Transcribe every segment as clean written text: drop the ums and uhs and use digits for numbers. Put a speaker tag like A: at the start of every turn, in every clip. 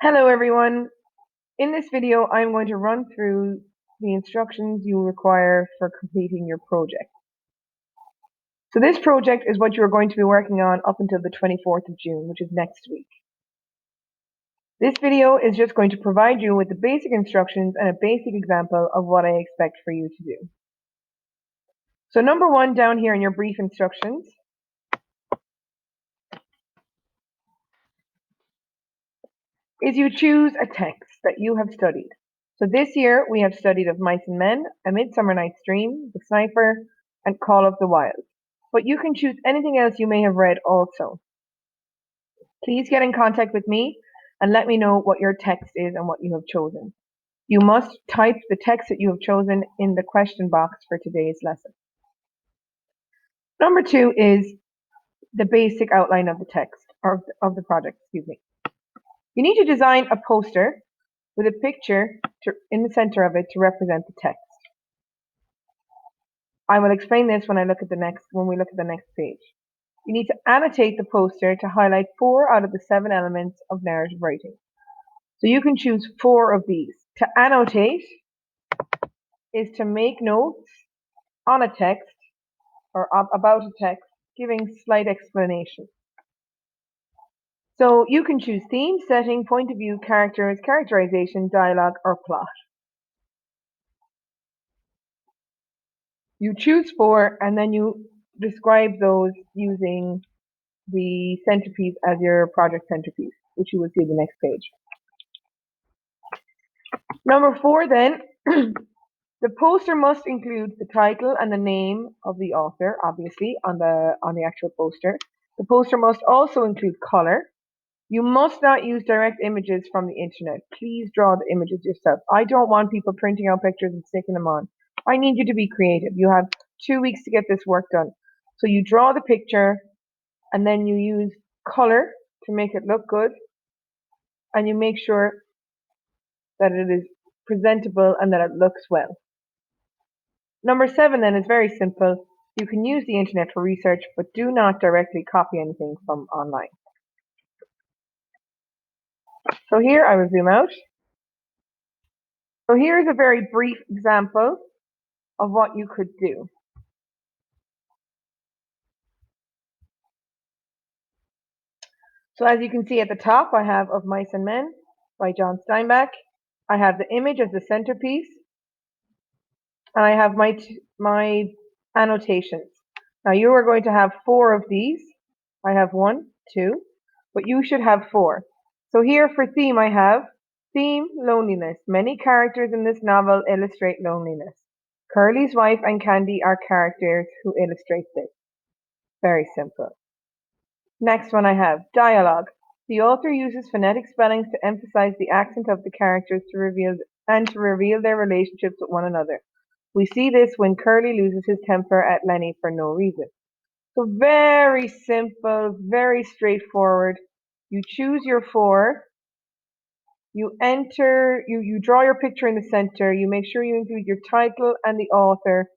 A: Hello everyone. In this video, I'm going to run through the instructions you require for completing your project. So this project is what you're going to be working on up until the 24th of June, which is next week. This video is just going to provide you with the basic instructions and a basic example of what I expect for you to do. So number one down here in your brief instructions is you choose a text that you have studied. So this year we have studied of Mice and Men, A Midsummer Night's Dream, The Sniper, and Call of the Wild. But you can choose anything else you may have read also. Please get in contact with me and let me know what your text is and what you have chosen. You must type the text that you have chosen in the question box for today's lesson. Number two is the basic outline of the text, or of the project, excuse me. You need to design a poster with a picture in the center of it to represent the text. I will explain this when we look at the next page. You need to annotate the poster to highlight 4 out of the 7 elements of narrative writing. So you can choose 4 of these. To annotate is to make notes on a text or about a text, giving slight explanation. So you can choose theme, setting, point of view, characters, characterization, dialogue, or plot. You choose 4 and then you describe those using the centerpiece as your project centerpiece, which you will see the next page. Number 4 then, the poster must include the title and the name of the author, obviously, on the actual poster. The poster must also include color. You must not use direct images from the internet. Please draw the images yourself. I don't want people printing out pictures and sticking them on. I need you to be creative. You have 2 weeks to get this work done. So you draw the picture and then you use color to make it look good, and you make sure that it is presentable and that it looks well. Number 7 then is very simple. You can use the internet for research, but do not directly copy anything from online. So here I will zoom out. So here's a very brief example of what you could do. So as you can see at the top, I have Of Mice and Men by John Steinbeck. I have the image as the centerpiece, and I have my annotations. Now you are going to have 4 of these. I have 1, 2, but you should have 4. So here for theme I have theme, loneliness. Many characters in this novel illustrate loneliness. Curly's wife and Candy are characters who illustrate this. Very simple. Next one I have dialogue. The author uses phonetic spellings to emphasize the accent of the characters to reveal their relationships with one another. We see this when Curly loses his temper at Lenny for no reason. So very simple, very straightforward. You choose your 4. You draw your picture in the center. You make sure you include your title and the author.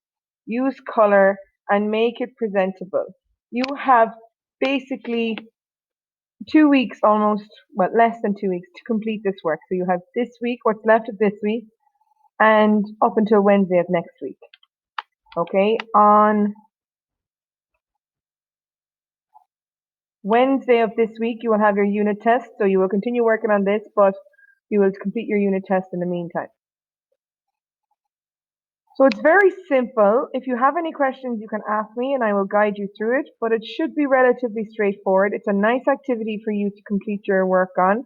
A: Use color and make it presentable. You have basically 2 weeks almost, well, less than 2 weeks to complete this work. So you have this week, what's left of this week, and up until Wednesday of next week. Okay, on Wednesday of this week, you will have your unit test. So you will continue working on this, but you will complete your unit test in the meantime. So it's very simple. If you have any questions, you can ask me and I will guide you through it, but it should be relatively straightforward. It's a nice activity for you to complete your work on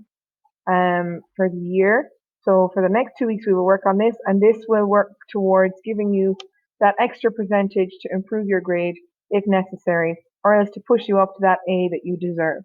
A: for the year. So for the next 2 weeks, we will work on this, and this will work towards giving you that extra percentage to improve your grade if necessary, or else to push you up to that A that you deserve.